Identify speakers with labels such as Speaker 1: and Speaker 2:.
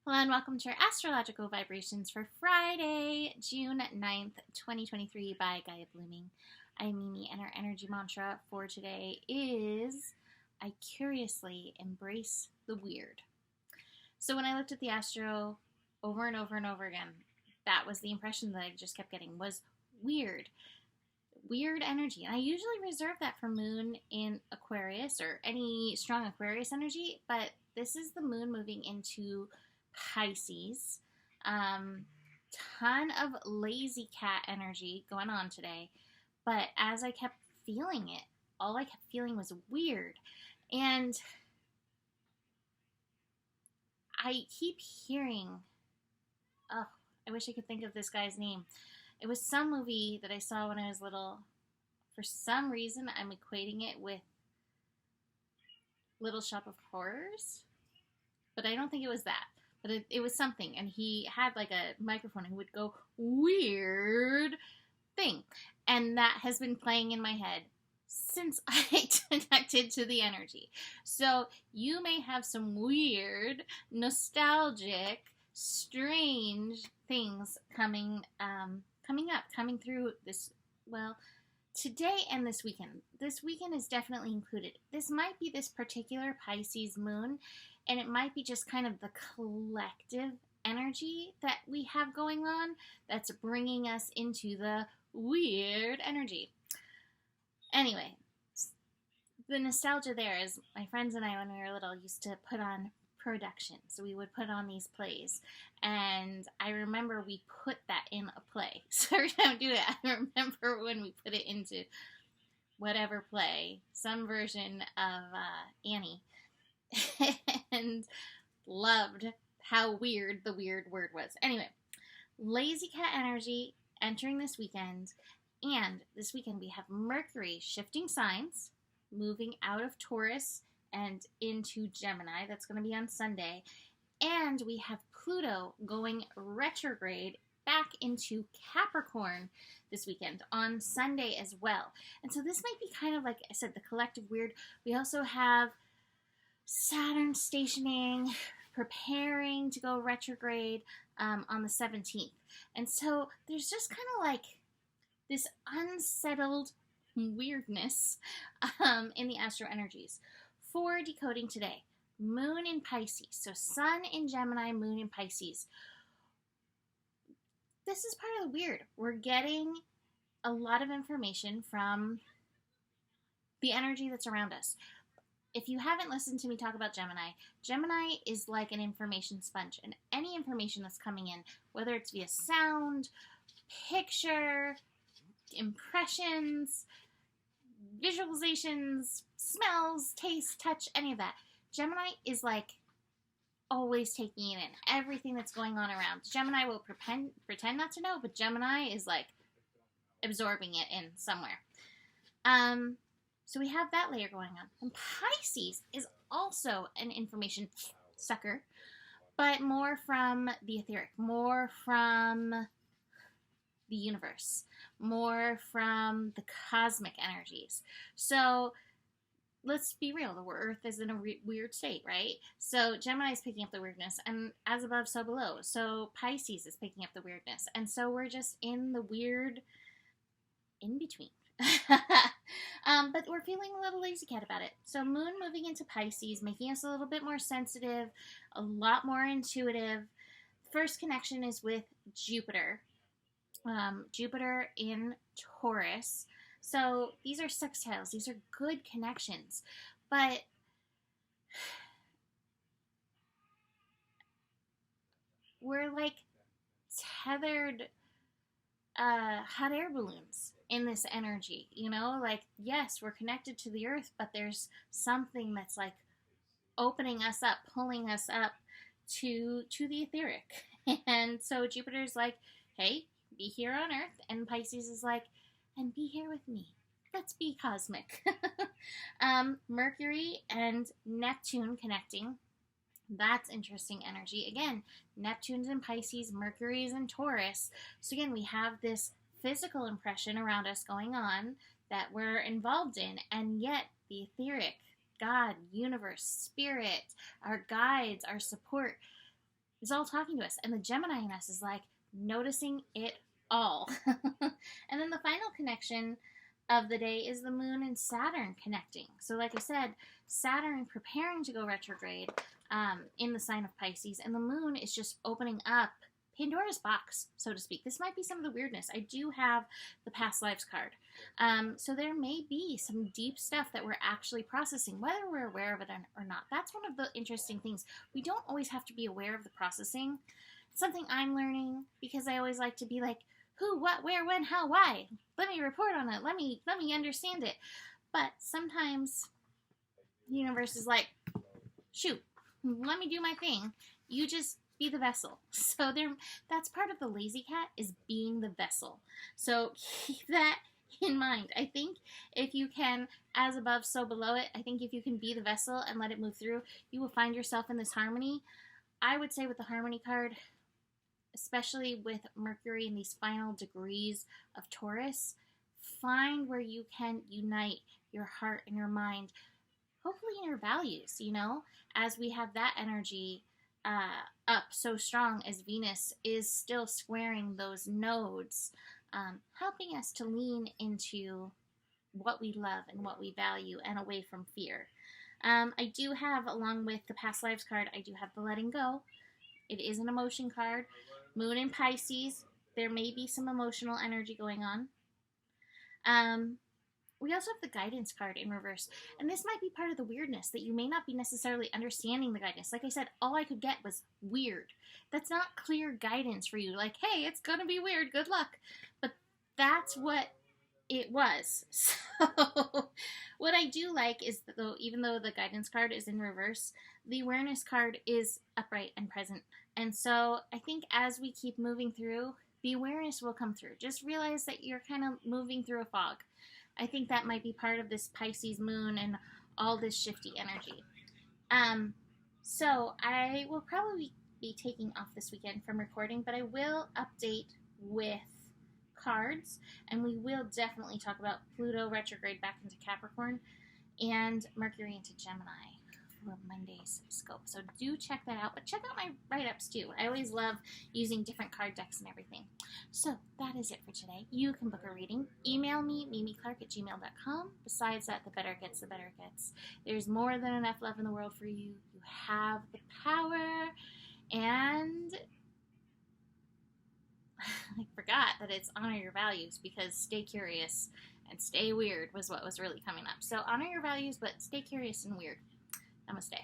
Speaker 1: Hello and welcome to your astrological vibrations for Friday, June 9th, 2023 by Gaia Blooming. I'm Mimi, and our energy mantra for today is I curiously embrace the weird. So when I looked at the astro over and over and over again, that was the impression that I just kept getting was weird. Weird energy. And I usually reserve that for moon in Aquarius or any strong Aquarius energy, but this is the moon moving into Pisces. Ton of lazy cat energy going on today. But as I kept feeling it, all I kept feeling was weird. And I keep hearing, oh, I wish I could think of this guy's name. It was some movie that I saw when I was little. For some reason, I'm equating it with Little Shop of Horrors. But I don't think it was that. But it was something, and he had like a microphone and would go, weird thing. And that has been playing in my head since I connected to the energy. So you may have some weird, nostalgic, strange things coming through this, well, today and this weekend. This weekend is definitely included. This might be this particular Pisces moon, and it might be just kind of the collective energy that we have going on that's bringing us into the weird energy. Anyway, the nostalgia there is my friends and I, when we were little, used to put on productions. So we would put on these plays, and I remember we put that in a play. So every time we do it, I remember when we put it into whatever play, some version of Annie, and loved how weird the weird word was. Anyway, lazy cat energy entering this weekend, and this weekend we have Mercury shifting signs, moving out of Taurus and into Gemini. That's going to be on Sunday. And we have Pluto going retrograde back into Capricorn this weekend on Sunday as well. And so this might be kind of like I said, the collective weird. We also have Saturn stationing, preparing to go retrograde on the 17th. And so there's just kind of like this unsettled weirdness in the astro energies. For decoding today, moon in Pisces. So sun in Gemini, moon in Pisces. This is part of the weird. We're getting a lot of information from the energy that's around us. If you haven't listened to me talk about Gemini, Gemini is like an information sponge. And any information that's coming in, whether it's via sound, picture, impressions, visualizations, smells, taste, touch, any of that. Gemini is like always taking it in. Everything that's going on around. Gemini will pretend not to know, but Gemini is like absorbing it in somewhere. So we have that layer going on. And Pisces is also an information sucker, but more from the etheric, more from the universe, more from the cosmic energies. So let's be real, the Earth is in a weird state, right? So Gemini is picking up the weirdness, and as above, so below. So Pisces is picking up the weirdness, and so we're just in the weird in between. But we're feeling a little lazy cat about it. So moon moving into Pisces, making us a little bit more sensitive, a lot more intuitive. First connection is with Jupiter. Jupiter in Taurus. So these are sextiles. These are good connections. But we're like tethered hot air balloons in this energy. You know, like, yes, we're connected to the earth, but there's something that's like opening us up, pulling us up to the etheric. And so Jupiter's like, hey, be here on Earth, and Pisces is like, and be here with me. Let's be cosmic. Mercury and Neptune connecting. That's interesting energy. Again, Neptune's in Pisces, Mercury's in Taurus. So again, we have this physical impression around us going on that we're involved in, and yet the etheric, God, universe, spirit, our guides, our support, is all talking to us. And the Gemini in us is like noticing it all. And then the final connection of the day is the moon and Saturn connecting. So like I said, Saturn preparing to go retrograde in the sign of Pisces, and the moon is just opening up Pandora's box, so to speak. This might be some of the weirdness. I do have the past lives card. So there may be some deep stuff that we're actually processing, whether we're aware of it or not. That's one of the interesting things. We don't always have to be aware of the processing. It's something I'm learning, because I always like to be like, who, what, where, when, how, why. Let me report on it. Let me understand it. But sometimes the universe is like, shoot, let me do my thing. You just be the vessel. So that's part of the lazy cat, is being the vessel. So keep that in mind. I think if you can, as above, so below it, I think if you can be the vessel and let it move through, you will find yourself in this harmony. I would say with the harmony card, especially with Mercury in these final degrees of Taurus, find where you can unite your heart and your mind, hopefully in your values, as we have that energy up so strong, as Venus is still squaring those nodes, helping us to lean into what we love and what we value and away from fear. I do have, along with the past lives card, I do have the letting go. It is an emotion card. Moon in Pisces, there may be some emotional energy going on. We also have the guidance card in reverse. And this might be part of the weirdness, that you may not be necessarily understanding the guidance. Like I said, all I could get was weird. That's not clear guidance for you. Like, hey, it's going to be weird. Good luck. But that's what it was. So what I do like is that, though, even though the guidance card is in reverse, the awareness card is upright and present. And so I think as we keep moving through, the awareness will come through. Just realize that you're kind of moving through a fog. I think that might be part of this Pisces moon and all this shifty energy. So I will probably be taking off this weekend from recording, but I will update with cards, and we will definitely talk about Pluto retrograde back into Capricorn and Mercury into Gemini for Monday's scope. So do check that out, but check out my write-ups too. I always love using different card decks and everything. So that is it for today. You can book a reading. Email me, mimiclark@gmail.com. Besides that, the better it gets, the better it gets. There's more than enough love in the world for you. You have the power. And I forgot that it's honor your values, because stay curious and stay weird was what was really coming up. So honor your values, but stay curious and weird. Namaste.